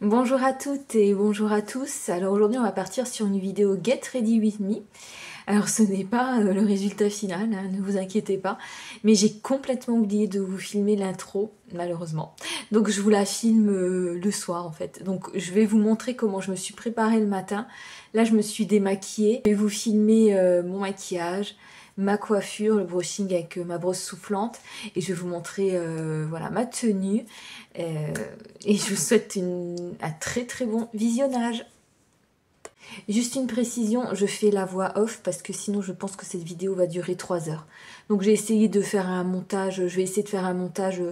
Bonjour à toutes et bonjour à tous. Alors aujourd'hui on va partir sur une vidéo Get Ready With Me. Alors ce n'est pas le résultat final, hein, ne vous inquiétez pas, mais j'ai complètement oublié de vous filmer l'intro, malheureusement. Donc je vous la filme le soir en fait. Donc je vais vous montrer comment je me suis préparée le matin. Là je me suis démaquillée. Je vais vous filmer mon maquillage, ma coiffure, le brushing avec ma brosse soufflante et je vais vous montrer voilà, ma tenue. Et je vous souhaite un très très bon visionnage. Juste une précision, je fais la voix off parce que sinon je pense que cette vidéo va durer 3 heures. Donc j'ai essayé de faire un montage, je vais essayer de faire un montage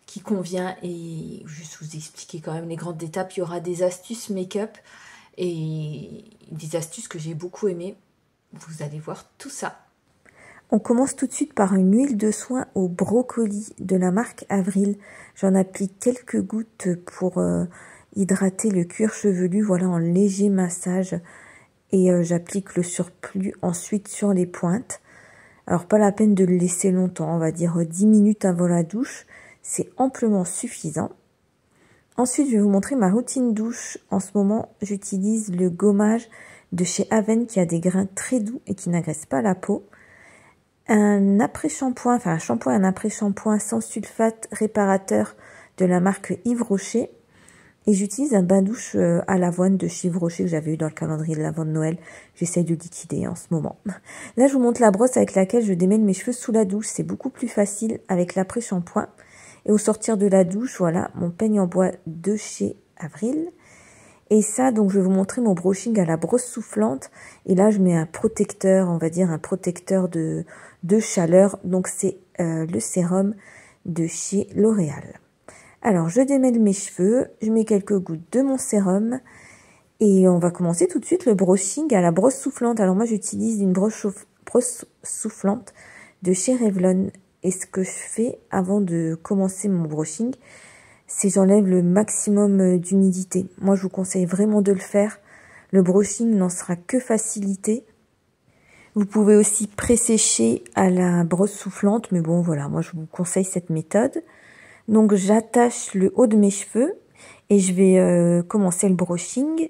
qui convient et juste vous expliquer quand même les grandes étapes. Il y aura des astuces make-up et des astuces que j'ai beaucoup aimées. Vous allez voir tout ça. On commence tout de suite par une huile de soin au brocoli de la marque Avril. J'en applique quelques gouttes pour hydrater le cuir chevelu, voilà, en léger massage. Et j'applique le surplus ensuite sur les pointes. Alors pas la peine de le laisser longtemps, on va dire 10 minutes avant la douche. C'est amplement suffisant. Ensuite, je vais vous montrer ma routine douche. En ce moment, j'utilise le gommage de chez Aven qui a des grains très doux et qui n'agresse pas la peau. Un après-shampoing, enfin un shampoing et un après-shampoing sans sulfate réparateur de la marque Yves Rocher. Et j'utilise un bain-douche à l'avoine de chez Yves Rocher que j'avais eu dans le calendrier de l'avant de Noël. J'essaye de liquider en ce moment. Là, je vous montre la brosse avec laquelle je démêle mes cheveux sous la douche. C'est beaucoup plus facile avec l'après-shampoing. Et au sortir de la douche, voilà, mon peigne en bois de chez Avril. Et ça, donc, je vais vous montrer mon brushing à la brosse soufflante. Et là, je mets un protecteur, on va dire un protecteur de chaleur. Donc, c'est le sérum de chez L'Oréal. Alors, je démêle mes cheveux, je mets quelques gouttes de mon sérum. Et on va commencer tout de suite le brushing à la brosse soufflante. Alors, moi, j'utilise une brosse soufflante de chez Revlon. Et ce que je fais avant de commencer mon brushing, c'est j'enlève le maximum d'humidité. Moi, je vous conseille vraiment de le faire. Le brushing n'en sera que facilité. Vous pouvez aussi pré-sécher à la brosse soufflante, mais bon, voilà, moi, je vous conseille cette méthode. Donc, j'attache le haut de mes cheveux et je vais commencer le brushing.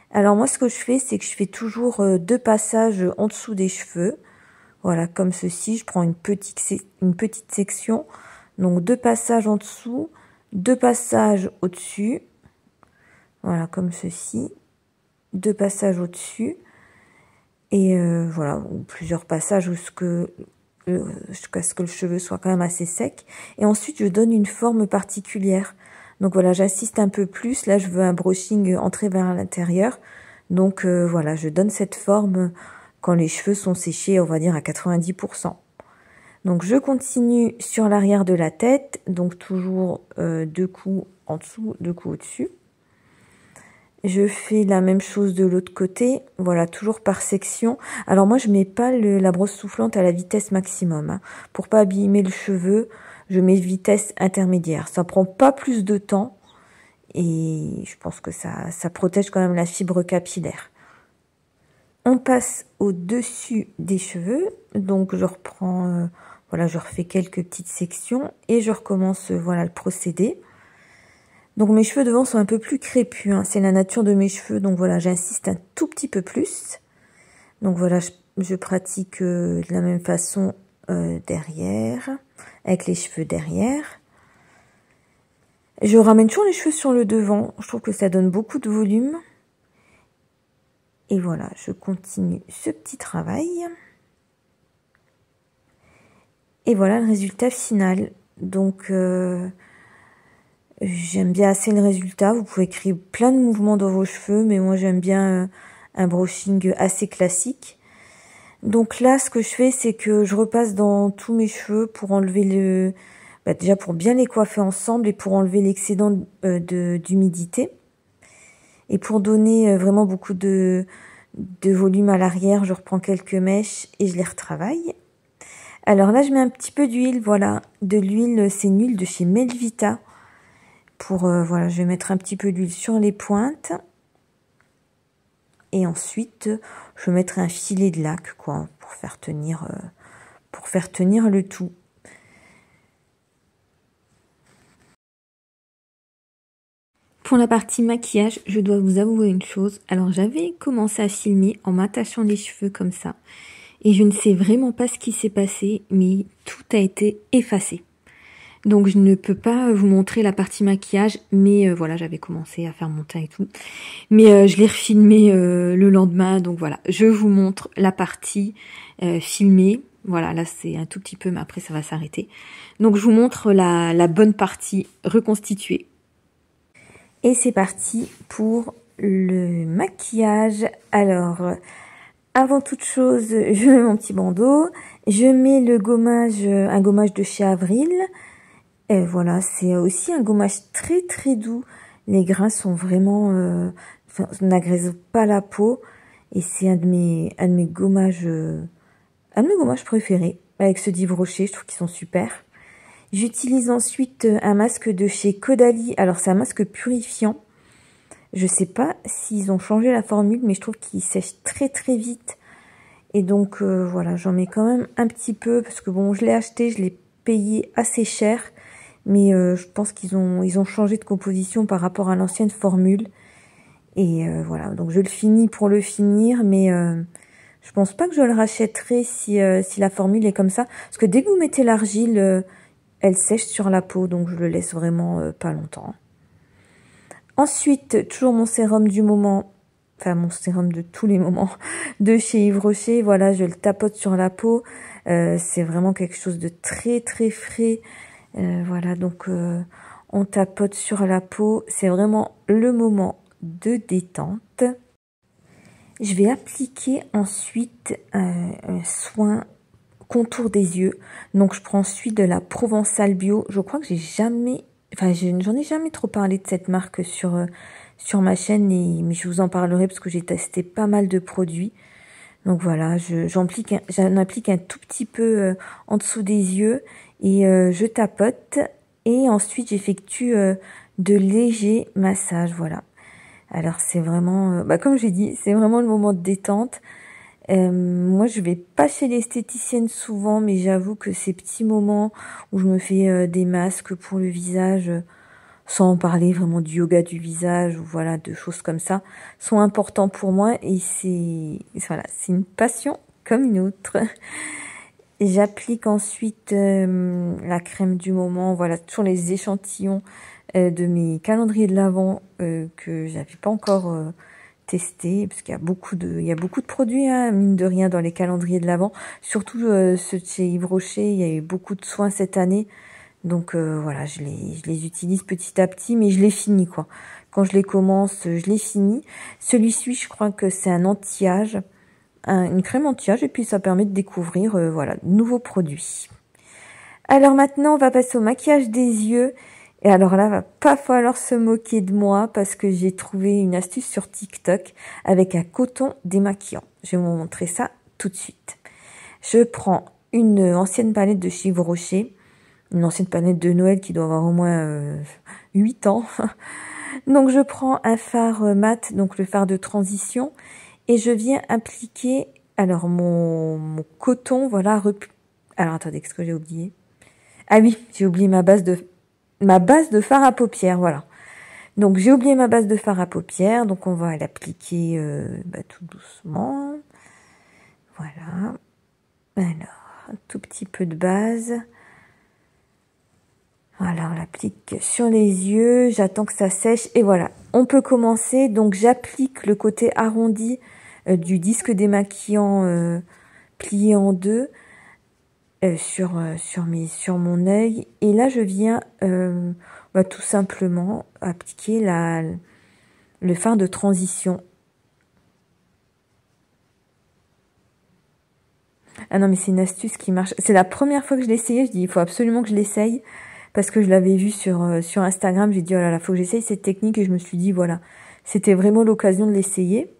Alors, moi, ce que je fais, c'est que je fais toujours 2 passages en dessous des cheveux. Voilà, comme ceci. Je prends une petite section. Donc, 2 passages en dessous. 2 passages au-dessus, voilà, comme ceci, 2 passages au-dessus, et voilà, plusieurs passages jusqu'à ce que le cheveu soit quand même assez sec. Et ensuite, je donne une forme particulière. Donc voilà, j'assiste un peu plus. Là, je veux un brushing entré vers l'intérieur. Donc voilà, je donne cette forme quand les cheveux sont séchés, on va dire à 90%. Donc, je continue sur l'arrière de la tête, donc toujours 2 coups en dessous, 2 coups au-dessus. Je fais la même chose de l'autre côté, voilà, toujours par section. Alors moi, je mets pas la brosse soufflante à la vitesse maximum, hein. Pour pas abîmer le cheveu, je mets vitesse intermédiaire. Ça prend pas plus de temps et je pense que ça protège quand même la fibre capillaire. On passe au-dessus des cheveux, donc je reprends... voilà, je refais quelques petites sections et je recommence, voilà, le procédé. Donc mes cheveux devant sont un peu plus crépus, hein. C'est la nature de mes cheveux, donc voilà, j'insiste un tout petit peu plus. Donc voilà, je pratique de la même façon derrière, avec les cheveux derrière. Je ramène toujours les cheveux sur le devant, je trouve que ça donne beaucoup de volume. Et voilà, je continue ce petit travail. Et voilà le résultat final. Donc, j'aime bien assez le résultat. Vous pouvez créer plein de mouvements dans vos cheveux, mais moi j'aime bien un brushing assez classique. Donc là, ce que je fais, c'est que je repasse dans tous mes cheveux pour enlever déjà pour bien les coiffer ensemble et pour enlever l'excédent d'humidité. Et pour donner vraiment beaucoup de volume à l'arrière, je reprends quelques mèches et je les retravaille. Alors là, je mets un petit peu d'huile, voilà, de l'huile, c'est une huile de chez Melvita. Voilà, je vais mettre un petit peu d'huile sur les pointes. Et ensuite, je vais mettre un filet de laque, quoi, pour faire tenir le tout. Pour la partie maquillage, je dois vous avouer une chose. Alors j'avais commencé à filmer en m'attachant les cheveux comme ça. Et je ne sais vraiment pas ce qui s'est passé, mais tout a été effacé. Donc je ne peux pas vous montrer la partie maquillage, mais voilà, j'avais commencé à faire mon teint et tout. Mais je l'ai refilmé le lendemain, donc voilà. Je vous montre la partie filmée. Voilà, là c'est un tout petit peu, mais après ça va s'arrêter. Donc je vous montre la bonne partie reconstituée. Et c'est parti pour le maquillage. Alors, avant toute chose, je mets mon petit bandeau. Je mets le gommage, un gommage de chez Avril. Et voilà, c'est aussi un gommage très très doux. Les grains sont vraiment, n'agressent pas la peau. Et c'est un de mes gommages préférés. Avec ceux d'Yves Rocher, je trouve qu'ils sont super. J'utilise ensuite un masque de chez Caudalie. Alors, c'est un masque purifiant. Je sais pas s'ils ont changé la formule, mais je trouve qu'il sèche très très vite. Et donc, voilà, j'en mets quand même un petit peu. Parce que bon, je l'ai acheté, je l'ai payé assez cher. Mais je pense qu'ils ont changé de composition par rapport à l'ancienne formule. Et voilà, donc je le finis pour le finir. Mais je pense pas que je le rachèterai si la formule est comme ça. Parce que dès que vous mettez l'argile... elle sèche sur la peau, donc je le laisse vraiment pas longtemps. Ensuite, toujours mon sérum du moment, enfin mon sérum de tous les moments, de chez Yves Rocher. Voilà, je le tapote sur la peau. C'est vraiment quelque chose de très très frais. Voilà, donc on tapote sur la peau. C'est vraiment le moment de détente. Je vais appliquer ensuite un soin contour des yeux. Donc je prends ensuite de la Provençal Bio. Je crois que j'en ai jamais trop parlé de cette marque sur ma chaîne, mais je vous en parlerai parce que j'ai testé pas mal de produits. Donc voilà, j'en applique un tout petit peu en dessous des yeux et je tapote et ensuite j'effectue de légers massages. Voilà. Alors c'est vraiment, comme j'ai dit, c'est vraiment le moment de détente. Moi, je vais pas chez l'esthéticienne souvent, mais j'avoue que ces petits moments où je me fais des masques pour le visage, sans parler vraiment du yoga du visage ou voilà de choses comme ça, sont importants pour moi et c'est une passion comme une autre. J'applique ensuite la crème du moment, voilà, toujours les échantillons de mes calendriers de l'Avent que j'avais pas encore testé parce qu'il y a beaucoup de produits, hein, mine de rien, dans les calendriers de l'Avent, surtout ceux de chez Yves Rocher. Il y a eu beaucoup de soins cette année, donc voilà, je les utilise petit à petit, mais je les finis quoi. Quand je les commence, je les finis. Celui-ci, je crois que c'est un anti-âge, une crème anti-âge, et puis ça permet de découvrir voilà, de nouveaux produits. Alors maintenant, on va passer au maquillage des yeux. Et alors là, va pas falloir se moquer de moi parce que j'ai trouvé une astuce sur TikTok avec un coton démaquillant. Je vais vous montrer ça tout de suite. Je prends une ancienne palette de chez Yves Rocher, une ancienne palette de Noël qui doit avoir au moins 8 ans. Donc je prends un fard mat, donc le fard de transition, et je viens appliquer alors mon coton, voilà. Alors attendez, qu'est-ce que j'ai oublié? Ah oui, j'ai oublié ma base de fard à paupières, voilà. Donc j'ai oublié ma base de fard à paupières, donc on va l'appliquer tout doucement. Voilà. Alors, un tout petit peu de base. Voilà, on l'applique sur les yeux, j'attends que ça sèche et voilà. On peut commencer, donc j'applique le côté arrondi du disque démaquillant plié en deux sur mon œil, et là je viens tout simplement appliquer le fard de transition. Ah non, mais c'est une astuce qui marche. C'est la première fois que je l'ai essayé, je dis il faut absolument que je l'essaye parce que je l'avais vu sur Instagram, j'ai dit oh là là, faut que j'essaye cette technique, et je me suis dit voilà, c'était vraiment l'occasion de l'essayer.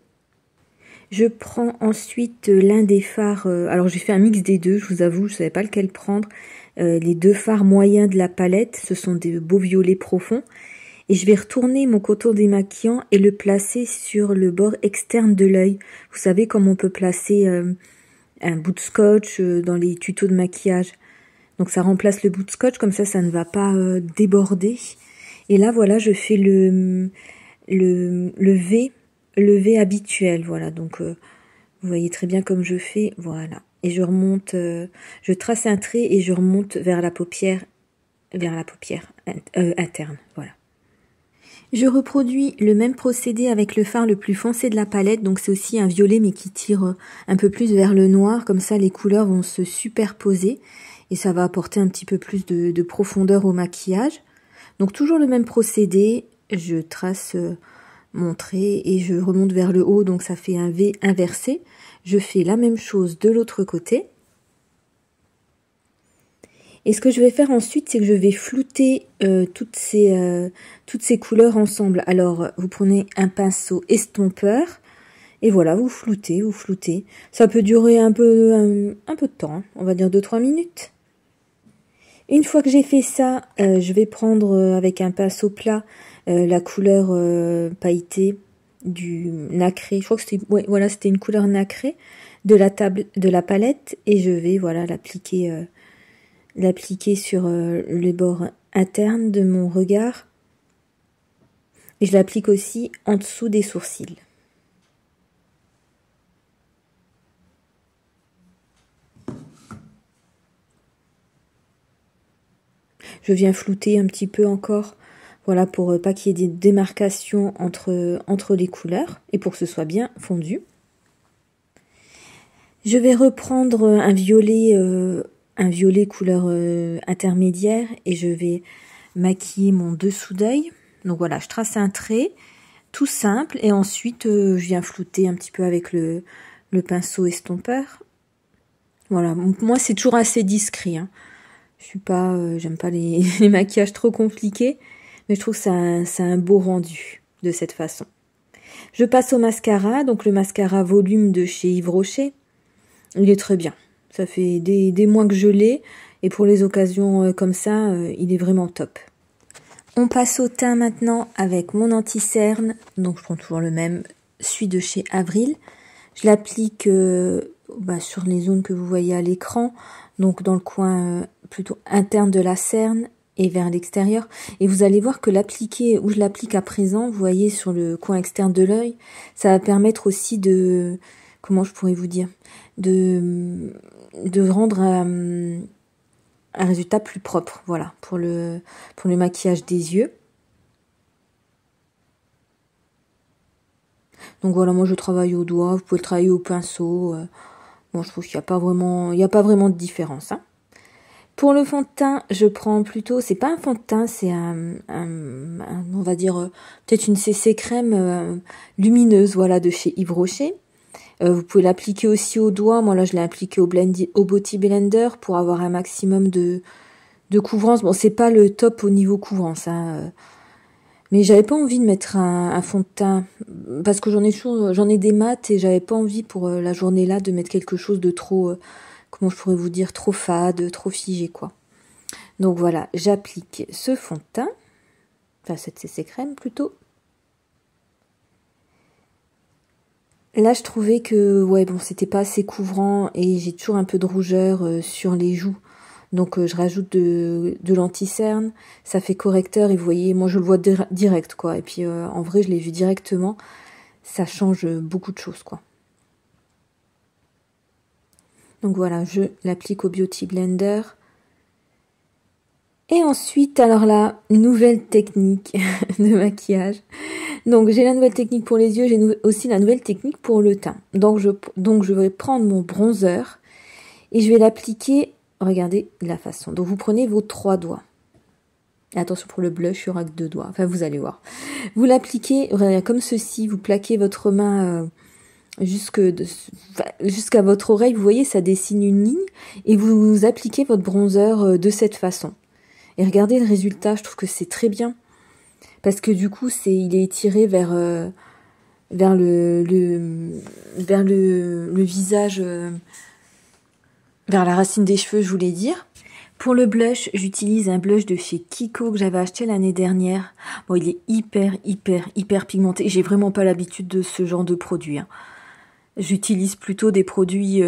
Je prends ensuite l'un des fards, alors j'ai fait un mix des deux, je vous avoue, je savais pas lequel prendre. Les deux fards moyens de la palette, ce sont des beaux violets profonds. Et je vais retourner mon coton démaquillant et le placer sur le bord externe de l'œil. Vous savez comme on peut placer un bout de scotch dans les tutos de maquillage. Donc ça remplace le bout de scotch, comme ça ne va pas déborder. Et là, voilà, je fais le V habituel, voilà. Donc, vous voyez très bien comme je fais, voilà. Et je remonte, je trace un trait et je remonte vers la paupière interne, voilà. Je reproduis le même procédé avec le fard le plus foncé de la palette, donc c'est aussi un violet mais qui tire un peu plus vers le noir, comme ça les couleurs vont se superposer et ça va apporter un petit peu plus de profondeur au maquillage. Donc toujours le même procédé, je trace mon trait et je remonte vers le haut, donc ça fait un V inversé. Je fais la même chose de l'autre côté. Et ce que je vais faire ensuite, c'est que je vais flouter toutes ces couleurs ensemble. Alors, vous prenez un pinceau estompeur et voilà, vous floutez, vous floutez. Ça peut durer un peu de temps, hein, on va dire 2-3 minutes. Une fois que j'ai fait ça, je vais prendre avec un pinceau plat la couleur pailletée du nacré. Je crois que c'était, ouais, voilà, c'était une couleur nacrée de la palette et je vais voilà l'appliquer sur les bords internes de mon regard et je l'applique aussi en dessous des sourcils. Je viens flouter un petit peu encore, voilà, pour pas qu'il y ait des démarcations entre les couleurs et pour que ce soit bien fondu. Je vais reprendre un violet couleur intermédiaire et je vais maquiller mon dessous d'œil. Donc voilà, je trace un trait tout simple et ensuite je viens flouter un petit peu avec le pinceau estompeur. Voilà, moi c'est toujours assez discret, hein. Je suis pas, j'aime pas les maquillages trop compliqués, mais je trouve que ça a un beau rendu de cette façon. Je passe au mascara, donc le mascara volume de chez Yves Rocher. Il est très bien. Ça fait des mois que je l'ai. Et pour les occasions comme ça, il est vraiment top. On passe au teint maintenant avec mon anti-cerne. Donc je prends toujours le même, celui de chez Avril. Je l'applique sur les zones que vous voyez à l'écran. Donc dans le coin plutôt interne de la cerne et vers l'extérieur. Et vous allez voir que l'appliquer, où je l'applique à présent, vous voyez sur le coin externe de l'œil, ça va permettre aussi de... Comment je pourrais vous dire, de rendre un résultat plus propre, voilà, pour le maquillage des yeux. Donc voilà, moi je travaille au doigt, vous pouvez le travailler au pinceau. Bon, je trouve qu'il n'y a pas vraiment de différence, hein. Pour le fond de teint, je prends plutôt, c'est pas un fond de teint, c'est on va dire peut-être une CC crème lumineuse, voilà, de chez Yves Rocher. Vous pouvez l'appliquer aussi au doigt. Moi là je l'ai appliqué au Beauty Blender pour avoir un maximum de couvrance. Bon, c'est pas le top au niveau couvrance, hein, mais j'avais pas envie de mettre un fond de teint parce que j'en ai des mats et j'avais pas envie pour la journée là de mettre quelque chose de trop, comment je pourrais vous dire, trop fade, trop figé quoi. Donc voilà, j'applique ce fond de teint, enfin cette CC crème plutôt. Là, je trouvais que, ouais, bon, c'était pas assez couvrant et j'ai toujours un peu de rougeur sur les joues. Donc, je rajoute de l'anti-cerne. Ça fait correcteur et vous voyez, moi, je le vois direct, quoi. Et puis, en vrai, je l'ai vu directement. Ça change beaucoup de choses, quoi. Donc, voilà, je l'applique au Beauty Blender. Et ensuite, alors là, nouvelle technique de maquillage. Donc, j'ai la nouvelle technique pour les yeux, j'ai aussi la nouvelle technique pour le teint. Donc, je vais prendre mon bronzer et je vais l'appliquer, regardez la façon. Donc, vous prenez vos 3 doigts. Et attention pour le blush, il y aura que 2 doigts. Enfin, vous allez voir. Vous l'appliquez, regardez, comme ceci, vous plaquez votre main jusqu'à votre oreille. Vous voyez, ça dessine une ligne et vous appliquez votre bronzer de cette façon. Et regardez le résultat, je trouve que c'est très bien. Parce que du coup, il est étiré vers le visage, vers la racine des cheveux, je voulais dire. Pour le blush, j'utilise un blush de chez Kiko que j'avais acheté l'année dernière. Bon, il est hyper pigmenté. J'ai vraiment pas l'habitude de ce genre de produit, hein. J'utilise plutôt des produits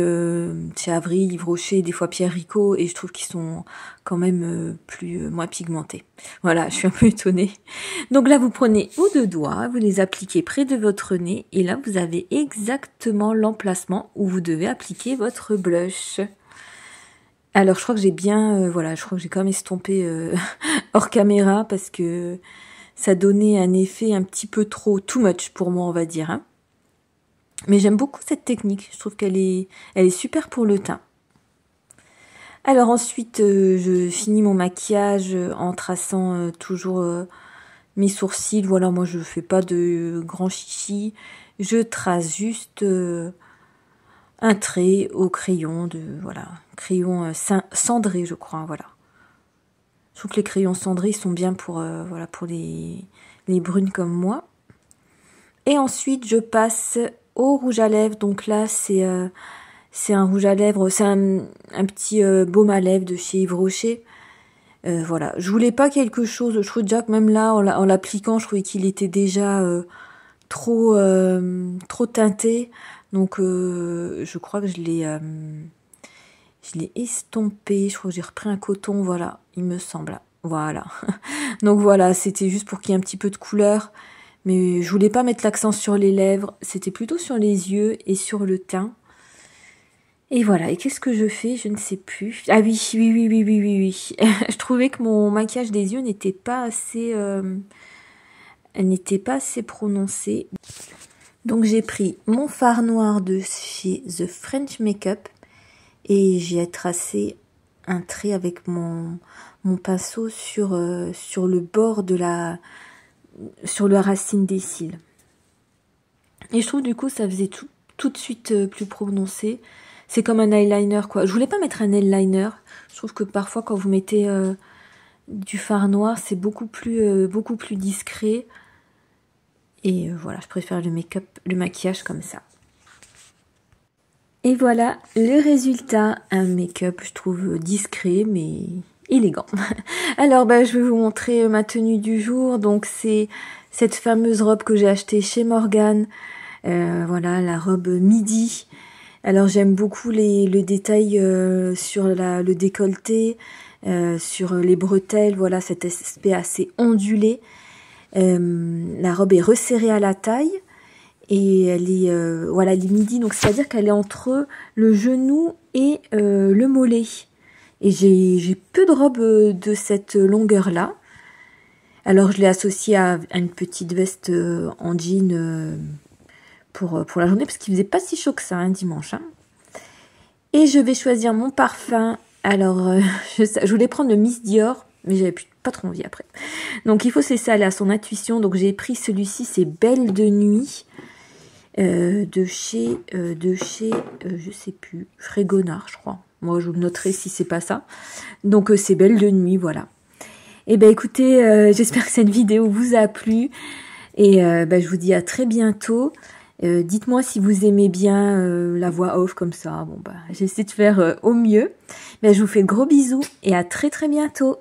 chez Avril, Yves Rocher, des fois Pierre Rico, et je trouve qu'ils sont quand même moins pigmentés. Voilà, je suis un peu étonnée. Donc là, vous prenez vos 2 doigts, vous les appliquez près de votre nez, et là, vous avez exactement l'emplacement où vous devez appliquer votre blush. Alors, je crois que j'ai bien, voilà, je crois que j'ai quand même estompé hors caméra, parce que ça donnait un effet un petit peu trop, too much pour moi, on va dire, hein. Mais j'aime beaucoup cette technique, je trouve qu'elle est super pour le teint. Alors ensuite, je finis mon maquillage en traçant toujours mes sourcils. Voilà, moi je fais pas de grands chichis, je trace juste un trait au crayon, crayon cendré je crois, voilà. Je trouve que les crayons cendrés sont bien pour les brunes comme moi. Et ensuite je passe au rouge à lèvres, donc là c'est un rouge à lèvres, c'est un petit baume à lèvres de chez Yves Rocher. Voilà, je voulais pas quelque chose, je trouve déjà que même là en l'appliquant, je trouvais qu'il était déjà trop teinté, donc je crois que je l'ai estompé, je crois que j'ai repris un coton, voilà, il me semble, voilà. Donc voilà, c'était juste pour qu'il y ait un petit peu de couleur. Mais je voulais pas mettre l'accent sur les lèvres, c'était plutôt sur les yeux et sur le teint. Et voilà, et qu'est-ce que je fais? Je ne sais plus. Ah oui. Je trouvais que mon maquillage des yeux n'était pas assez prononcé. Donc j'ai pris mon fard noir de chez The French Makeup et j'ai tracé un trait avec mon pinceau sur le bord sur la racine des cils. Et je trouve du coup ça faisait tout de suite plus prononcé. C'est comme un eyeliner quoi. Je voulais pas mettre un eyeliner. Je trouve que parfois quand vous mettez du fard noir c'est beaucoup plus discret. Et voilà, je préfère le maquillage comme ça. Et voilà le résultat. Un make-up je trouve discret mais élégant. Alors je vais vous montrer ma tenue du jour. Donc c'est cette fameuse robe que j'ai achetée chez Morgan. Voilà, la robe midi. Alors j'aime beaucoup le détail sur le décolleté, sur les bretelles. Voilà, cet aspect assez ondulé. La robe est resserrée à la taille. Et elle est elle est midi. Donc c'est à dire qu'elle est entre le genou et le mollet. Et j'ai peu de robes de cette longueur-là. Alors je l'ai associée à une petite veste en jean pour la journée, parce qu'il faisait pas si chaud que ça, dimanche. Et je vais choisir mon parfum. Alors je voulais prendre le Miss Dior, mais j'avais pas trop envie après. Donc il faut se laisser aller à son intuition. Donc j'ai pris celui-ci, c'est Belle de Nuit. De chez je sais plus, Fragonard je crois. Moi je vous le noterai si c'est pas ça. Donc c'est Belle de Nuit, voilà. Et écoutez, j'espère que cette vidéo vous a plu. Et je vous dis à très bientôt. Dites-moi si vous aimez bien la voix off comme ça. Bon j'essaie de faire au mieux. Je vous fais de gros bisous et à très bientôt.